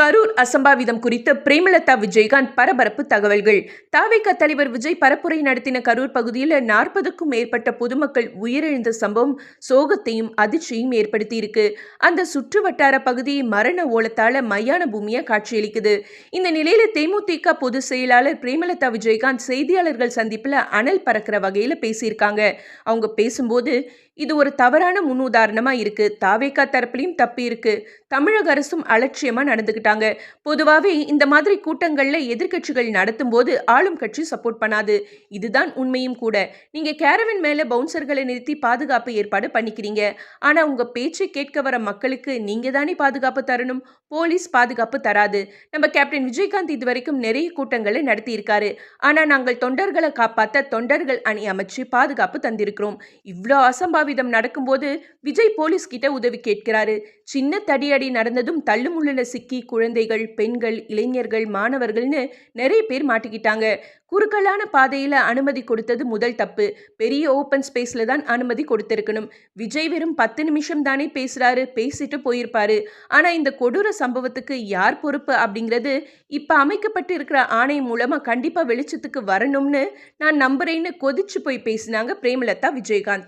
கரூர் அசம்பாவிதம் குறித்து பிரேமலதா விஜயகாந்த் பரபரப்பு தகவல்கள். தவிக தலைவர் விஜய் பரப்புரை நடத்தின கரூர் பகுதியில் 40க்கும் மேற்பட்ட பொதுமக்கள் உயிரிழந்த சம்பவம் சோகத்தையும் அதிர்ச்சியும் ஏற்படுத்தியிருக்கு. அந்த சுற்று வட்டார பகுதி மரண ஓலத்தால மையான பூமியா காட்சியளிக்குது. இந்த நிலையில தேமுதிக பொதுச் செயலாளர் பிரேமலதா விஜயகாந்த் செய்தியாளர்கள் சந்திப்புல அனல் பறக்கிற வகையில பேசியிருக்காங்க. அவங்க பேசும்போது, இது ஒரு தவறான முன்னுதாரணமா இருக்கு. தவிக தரப்புலையும் தப்பு இருக்கு. தமிழக அரசும் அலட்சியமா நடந்துக்கிட்டாங்க. பொதுவாவே இந்த மாதிரி கூட்டங்கள்ல எதிர்க்கட்சிகள் நடத்தும் போது ஆளும் கட்சி சப்போர்ட் பண்ணாது. இதுதான் உண்மையும் கூட. நீங்க கேரவன் மேல பவுன்சர்களை நிறுத்தி பாதுகாப்பு ஏற்பாடு பண்ணிக்கிறீங்க. ஆனா உங்க பேச்சை கேட்க வர மக்களுக்கு நீங்க தானே பாதுகாப்பு தரணும். போலீஸ் பாதுகாப்பு தராது. நம்ம கேப்டன் விஜயகாந்த் இதுவரைக்கும் நிறைய கூட்டங்களை நடத்தி இருக்காரு. ஆனா நாங்கள் தொண்டர்களை காப்பாத்த தொண்டர்கள் அணி அமைச்சு பாதுகாப்பு தந்திருக்கிறோம். இவ்ளோ அசம்பாவிதம் நடக்கும்போது விஜய் போலீஸ் கிட்ட உதவி கேட்கிறாரு. சின்ன தடியடி நடந்ததும் தள்ளுமுள்ளுல சிக்கி குழந்தைகள், பெண்கள், இளைஞர்கள், மாணவர்கள்னு நிறைய பேர் மாட்டிக்கிட்டாங்க. குறுகலான பாதையில அனுமதி கொடுத்தது முதல் தப்பு. பெரிய ஓபன் ஸ்பேஸ்ல தான் அனுமதி கொடுத்திருக்கணும். விஜய் வெறும் 10 நிமிஷம் தானே பேசுறாரு, பேசிட்டு போயிருப்பாரு. ஆனா இந்த கொடூர சம்பவத்துக்கு யார் பொறுப்பு அப்படிங்கிறது இப்ப அமைக்கப்பட்டு இருக்கிற ஆணையம் மூலமா கண்டிப்பா வெளிச்சத்துக்கு வரணும்னு நான் நம்புறேன்னு கொதிச்சு போய் பேசினாங்க பிரேமலதா விஜயகாந்த்.